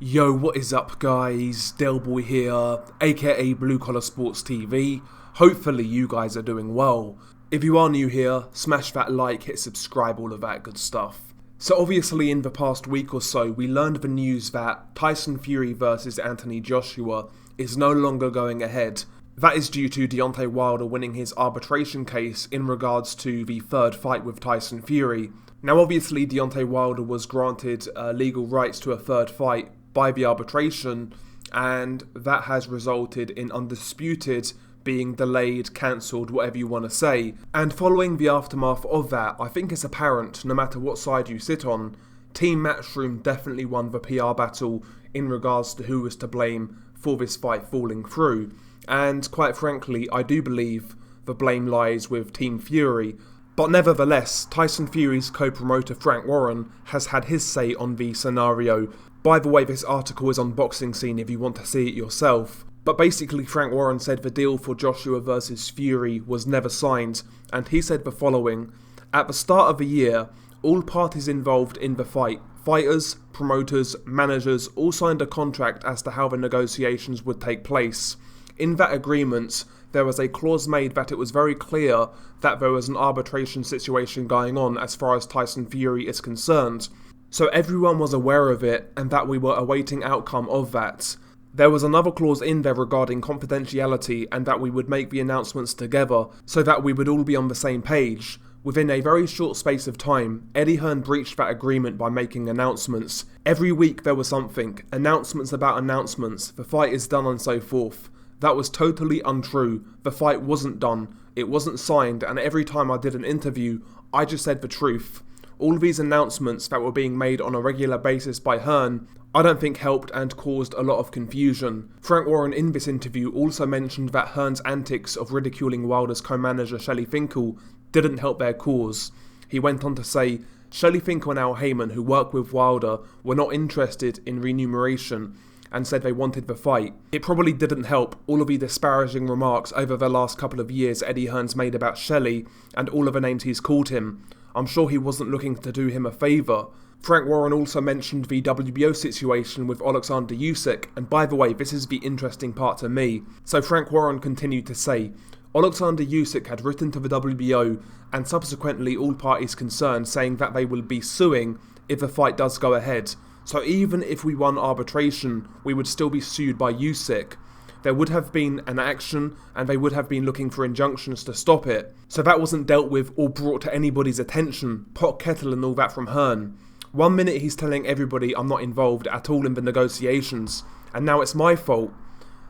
Yo, what is up guys? Delboy here, aka Blue Collar Sports TV. Hopefully you guys are doing well. If you are new here, smash that like, hit subscribe, all of that good stuff. So obviously in the past week or so, we learned the news that Tyson Fury versus Anthony Joshua is no longer going ahead. That is due to Deontay Wilder winning his arbitration case in regards to the third fight with Tyson Fury. Now obviously Deontay Wilder was granted legal rights to a third fight by the arbitration, and that has resulted in Undisputed being delayed, cancelled, whatever you want to say. And following the aftermath of that, I think it's apparent, no matter what side you sit on, Team Matchroom definitely won the PR battle in regards to who was to blame for this fight falling through. And quite frankly, I do believe the blame lies with Team Fury. But nevertheless, Tyson Fury's co-promoter Frank Warren has had his say on the scenario. By the way, this article is on Boxing Scene if you want to see it yourself. But basically Frank Warren said the deal for Joshua versus Fury was never signed, and he said the following: "At the start of the year, all parties involved in the fight, fighters, promoters, managers, all signed a contract as to how the negotiations would take place. In that agreement, there was a clause made that it was very clear that there was an arbitration situation going on as far as Tyson Fury is concerned. So everyone was aware of it and that we were awaiting outcome of that. There was another clause in there regarding confidentiality and that we would make the announcements together so that we would all be on the same page. Within a very short space of time, Eddie Hearn breached that agreement by making announcements. Every week there was something, announcements about announcements, the fight is done and so forth. That was totally untrue. The fight wasn't done, it wasn't signed, and every time I did an interview, I just said the truth. All of these announcements that were being made on a regular basis by Hearn, I don't think helped and caused a lot of confusion." Frank Warren in this interview also mentioned that Hearn's antics of ridiculing Wilder's co-manager Shelley Finkel didn't help their cause. He went on to say, "Shelley Finkel and Al Heyman, who work with Wilder, were not interested in remuneration and said they wanted the fight. It probably didn't help all of the disparaging remarks over the last couple of years Eddie Hearn's made about Shelley and all of the names he's called him. I'm sure he wasn't looking to do him a favour." Frank Warren also mentioned the WBO situation with Alexander Usyk, and by the way, this is the interesting part to me. So Frank Warren continued to say, "Alexander Usyk had written to the WBO and subsequently all parties concerned saying that they will be suing if the fight does go ahead. So even if we won arbitration, we would still be sued by Usyk. There would have been an action and they would have been looking for injunctions to stop it. So that wasn't dealt with or brought to anybody's attention, pot kettle and all that from Hearn. 1 minute he's telling everybody I'm not involved at all in the negotiations, and now it's my fault."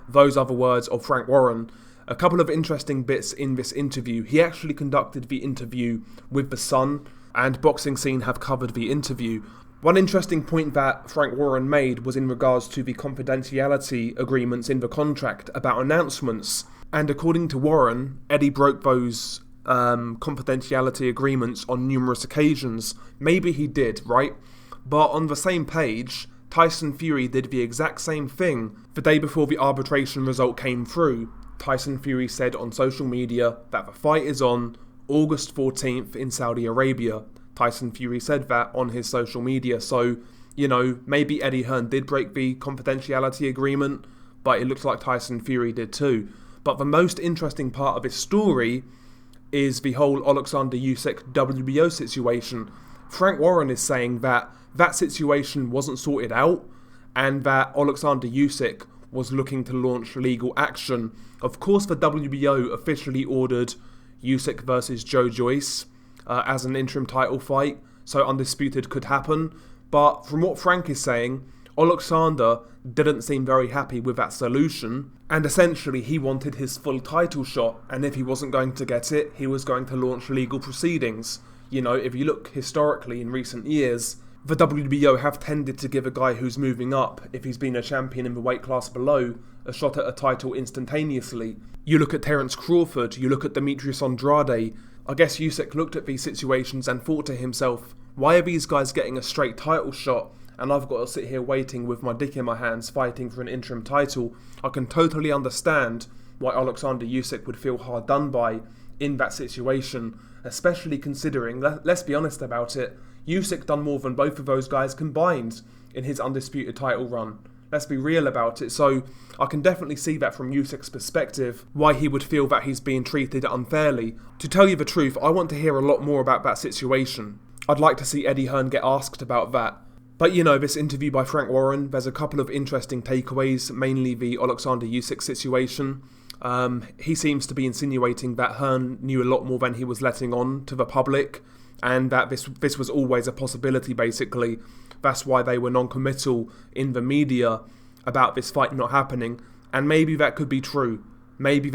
Those are the words of Frank Warren. A couple of interesting bits in this interview. He actually conducted the interview with The Sun, and Boxing Scene have covered the interview. One interesting point that Frank Warren made was in regards to the confidentiality agreements in the contract about announcements. And according to Warren, Eddie broke those confidentiality agreements on numerous occasions. Maybe he did, right? But on the same page, Tyson Fury did the exact same thing the day before the arbitration result came through. Tyson Fury said on social media that the fight is on August 14th in Saudi Arabia. Tyson Fury said that on his social media, so, maybe Eddie Hearn did break the confidentiality agreement, but it looks like Tyson Fury did too. But the most interesting part of this story is the whole Alexander Usyk WBO situation. Frank Warren is saying that that situation wasn't sorted out, and that Alexander Usyk was looking to launch legal action. Of course, the WBO officially ordered Usyk versus Joe Joyce as an interim title fight, so Undisputed could happen. But from what Frank is saying, Alexander didn't seem very happy with that solution, and essentially he wanted his full title shot, and if he wasn't going to get it, he was going to launch legal proceedings. If you look historically in recent years, the WBO have tended to give a guy who's moving up, if he's been a champion in the weight class below, a shot at a title instantaneously. You look at Terence Crawford, you look at Demetrius Andrade. I guess Usyk looked at these situations and thought to himself, why are these guys getting a straight title shot and I've got to sit here waiting with my dick in my hands fighting for an interim title? I can totally understand why Alexander Usyk would feel hard done by in that situation, especially considering, let's be honest about it, Usyk done more than both of those guys combined in his undisputed title run. Let's be real about it. So I can definitely see that from Usyk's perspective, why he would feel that he's being treated unfairly. To tell you the truth, I want to hear a lot more about that situation. I'd like to see Eddie Hearn get asked about that. But this interview by Frank Warren, there's a couple of interesting takeaways, mainly the Alexander Usyk situation. He seems to be insinuating that Hearn knew a lot more than he was letting on to the public, and that this was always a possibility, basically. That's why they were non-committal in the media about this fight not happening. And maybe that could be true. Maybe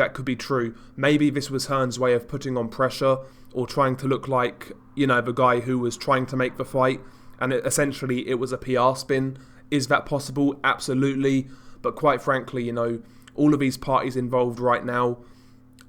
this was Hearn's way of putting on pressure or trying to look like, the guy who was trying to make the fight. And essentially it was a PR spin. Is that possible? Absolutely. But quite frankly, all of these parties involved right now,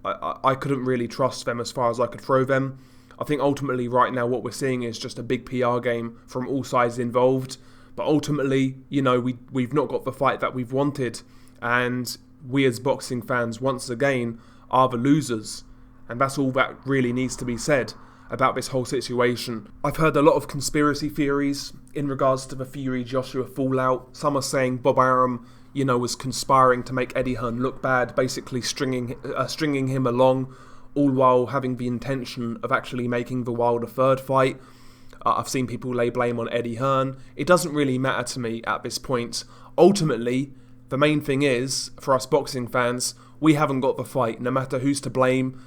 I couldn't really trust them as far as I could throw them. I think ultimately right now what we're seeing is just a big PR game from all sides involved. But ultimately, we've not got the fight that we've wanted. And we as boxing fans, once again, are the losers. And that's all that really needs to be said about this whole situation. I've heard a lot of conspiracy theories in regards to the Fury-Joshua fallout. Some are saying Bob Arum, was conspiring to make Eddie Hearn look bad, basically stringing him along, all while having the intention of actually making the Wilder third fight. I've seen people lay blame on Eddie Hearn. It doesn't really matter to me at this point. Ultimately, the main thing is, for us boxing fans, we haven't got the fight. No matter who's to blame,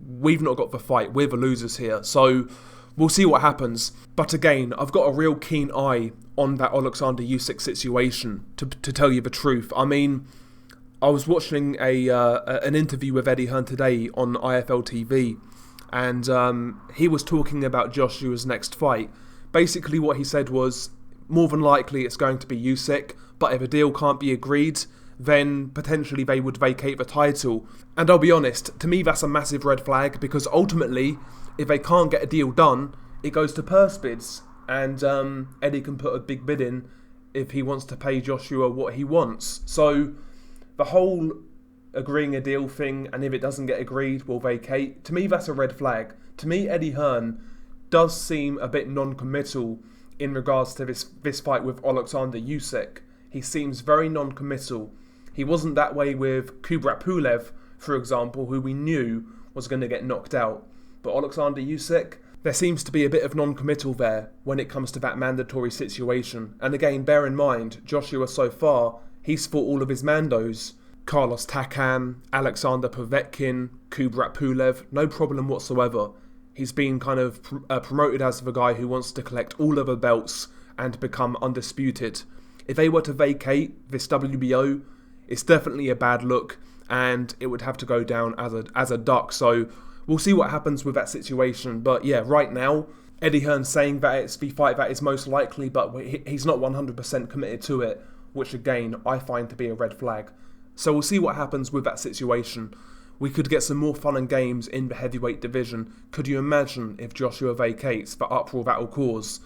we've not got the fight. We're the losers here. So we'll see what happens. But again, I've got a real keen eye on that Alexander Usyk situation, to tell you the truth. I mean, I was watching an interview with Eddie Hearn today on IFL TV, and he was talking about Joshua's next fight. Basically what he said was, more than likely it's going to be Usyk, but if a deal can't be agreed, then potentially they would vacate the title. And I'll be honest, to me that's a massive red flag, because ultimately, if they can't get a deal done, it goes to purse bids, and Eddie can put a big bid in if he wants to pay Joshua what he wants. So the whole agreeing a deal thing, and if it doesn't get agreed, we'll vacate. To me, that's a red flag. To me, Eddie Hearn does seem a bit non-committal in regards to this fight with Alexander Usyk. He seems very non-committal. He wasn't that way with Kubrat Pulev, for example, who we knew was going to get knocked out. But Alexander Usyk, there seems to be a bit of non-committal there when it comes to that mandatory situation. And again, bear in mind, Joshua so far, he's fought all of his mandos. Carlos Takam, Alexander Povetkin, Kubrat Pulev, no problem whatsoever. He's been kind of promoted as the guy who wants to collect all of the belts and become undisputed. If they were to vacate this WBO, it's definitely a bad look, and it would have to go down as a duck. So we'll see what happens with that situation. But yeah, right now, Eddie Hearn saying that it's the fight that is most likely, but he's not 100% committed to it, which again, I find to be a red flag. So we'll see what happens with that situation. We could get some more fun and games in the heavyweight division. Could you imagine if Joshua vacates, the uproar that will cause?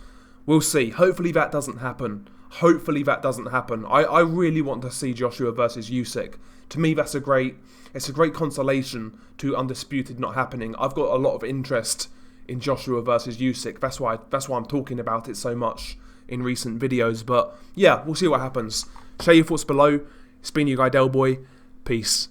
We'll see. Hopefully that doesn't happen. I really want to see Joshua versus Usyk. To me, it's a great consolation to Undisputed not happening. I've got a lot of interest in Joshua versus Usyk. That's why I'm talking about it so much in recent videos. But yeah, we'll see what happens. Share your thoughts below. It's been your guy Delboy. Peace.